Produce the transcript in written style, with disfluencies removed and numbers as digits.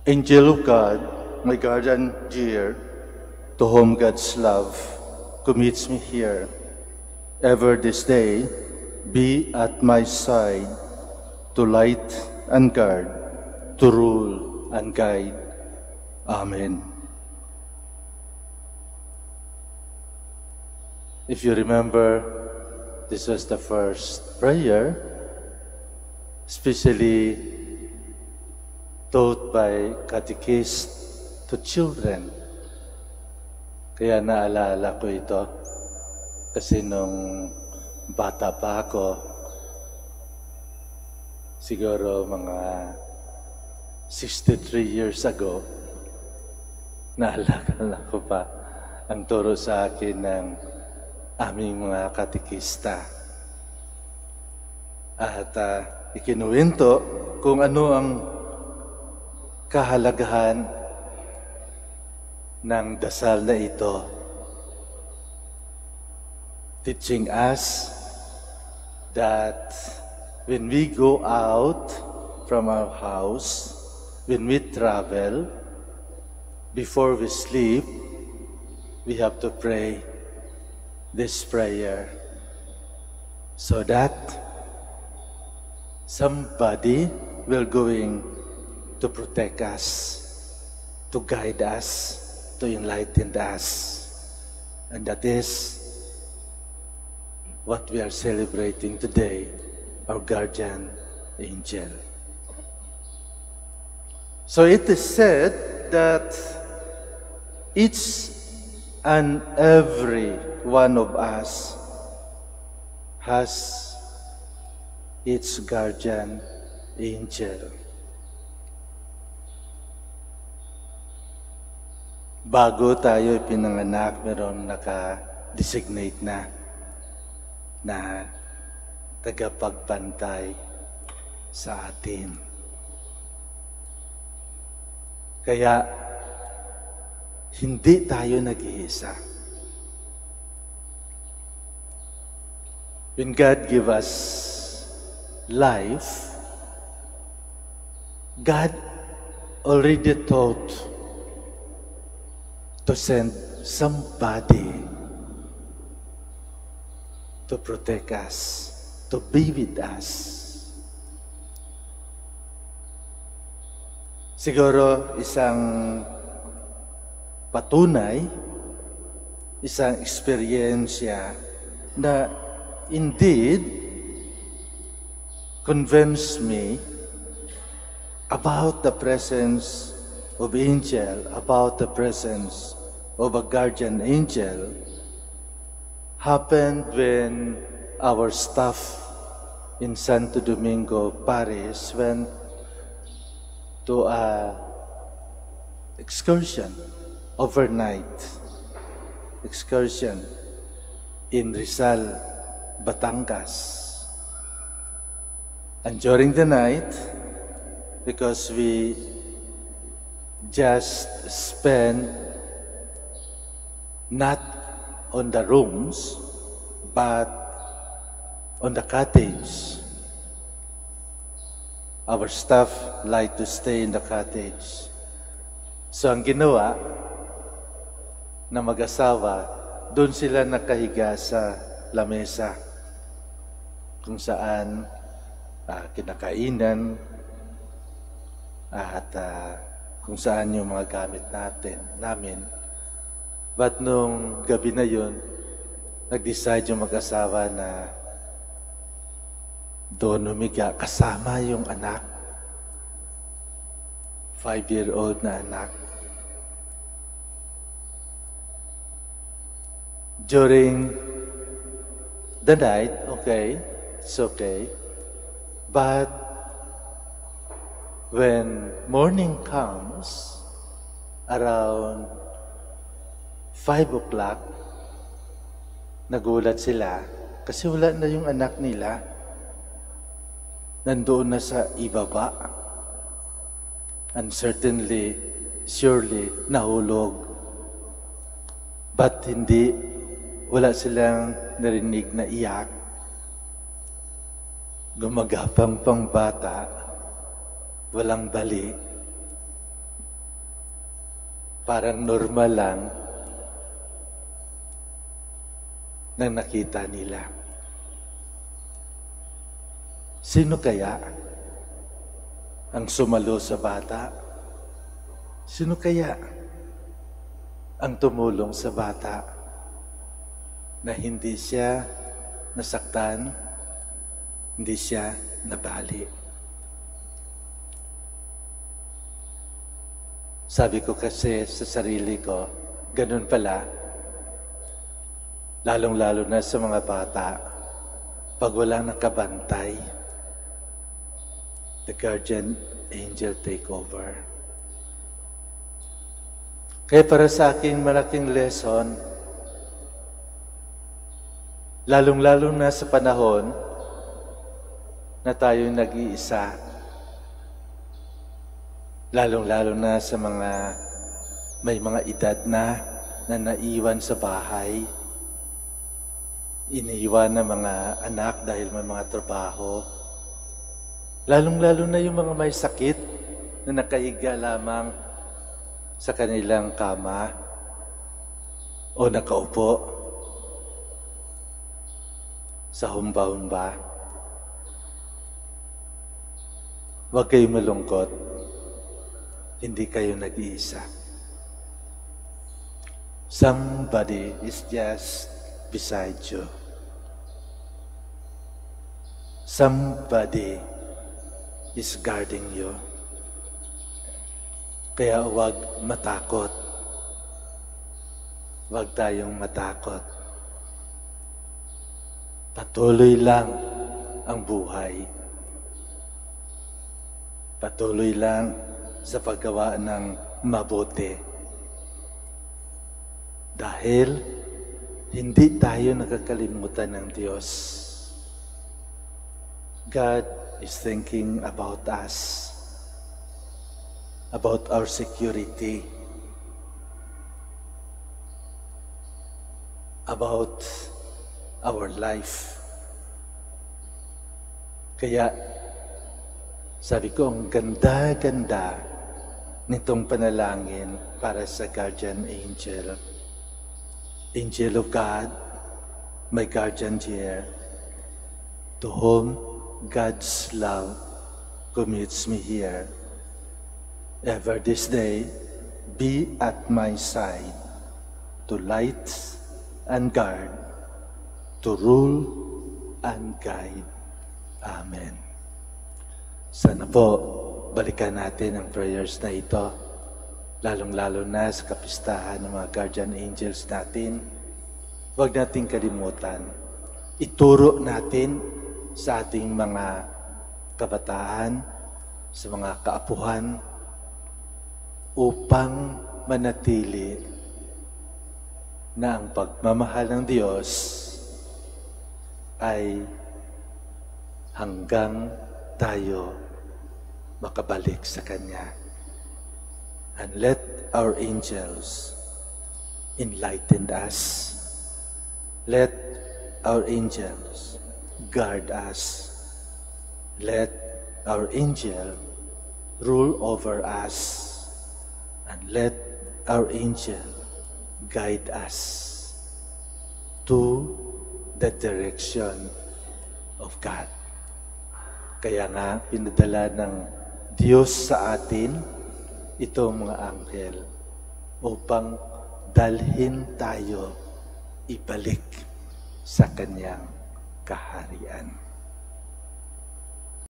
Angel of God, my guardian dear, to whom God's love commits me here, ever this day be at my side, to light and guard, to rule and guide. Amen. If you remember, this was the first prayer, especially taught by catechists to children. Kaya naalala ko ito kasi nung bata pa ako, siguro mga 63 years ago, naalala ko pa ang turo sa akin ng aming mga katekista. At ikinuwento kung ano ang kahalagahan ng dasal na ito, teaching us that when we go out from our house, when we travel, before we sleep, we have to pray this prayer so that somebody will going to protect us, to guide us, to enlighten us. And that is what we are celebrating today, our guardian angel. So it is said that each and every one of us has its guardian angel. Bago tayo pinanganak, meron naka-designate na tagapagbantay sa atin. Kaya, hindi tayo nag-iisa. When God give us life, God already thought to send somebody to protect us, to be with us. Siguro isang patunay, isang eksperyensya na indeed convinced me about the presence of angel, about the presence of a guardian angel, happened when our staff in Santo Domingo Parish went to a excursion, overnight excursion in Rizal, Batangas. And during the night, because we just spent not on the rooms, but on the cottage. Our staff like to stay in the cottage. So ang ginawa na mag-asawa, doon sila nakahiga sa lamesa kung saan kinakainan at kung saan yung mga gamit namin. But nung gabi na yun, nag-decide yung mag-asawa na doon humiga kasama yung anak. 5-year-old na anak. During the night, okay, it's okay. But when morning comes, around 5 o'clock, nagulat sila kasi wala na yung anak nila. Nandoon na sa ibaba. And certainly, surely, nahulog. But wala silang narinig na iyak. Gumagapang pang bata, walang bali. parang normal lang na nakita nila. Sino kaya ang sumalo sa bata? Sino kaya ang tumulong sa bata na hindi siya nasaktan, hindi siya nabali? Sabi ko kasi sa sarili ko, ganun pala, lalong-lalo na sa mga bata, pag walang nakabantay, the guardian angel take over. Kaya para sa akin, malaking lesson, lalong-lalo na sa panahon na tayo nag-iisa, lalong-lalo na sa may mga edad na naiwan sa bahay, iniwan ng mga anak dahil may mga trabaho, lalong-lalo na yung mga may sakit na nakahiga lamang sa kanilang kama o nakaupo sa humba-humba. Huwag kayong malungkot. Hindi kayo nag-iisa. Somebody is just beside you. Somebody is guarding you. Kaya huwag matakot. Huwag tayong matakot. Patuloy lang ang buhay. Patuloy lang sa paggawa ng mabuti. Dahil hindi tayo nakakalimutan ng Diyos. God is thinking about us, about our security, about our life. Kaya, sabi ko, ang ganda-ganda nitong panalangin para sa guardian angel. Angel of God, my guardian dear, to whom God's love commits me here. Ever this day, be at my side, to light and guard, to rule and guide. Amen. Sana po, balikan natin ang prayers na ito, lalong-lalo na sa kapistahan ng mga guardian angels natin. Huwag nating kalimutan. Ituro natin sa ating mga kabataan, sa mga kaapuhan, upang manatili na ang pagmamahal ng Diyos ay hanggang tayo makabalik sa Kanya. And let our angels enlighten us. Let our angels guard us. Let our angel rule over us. And let our angel guide us to the direction of God. Kaya nga, pinadala ng Diyos sa atin itong mga anghel upang dalhin tayo ibalik sa Kanyang kaharian.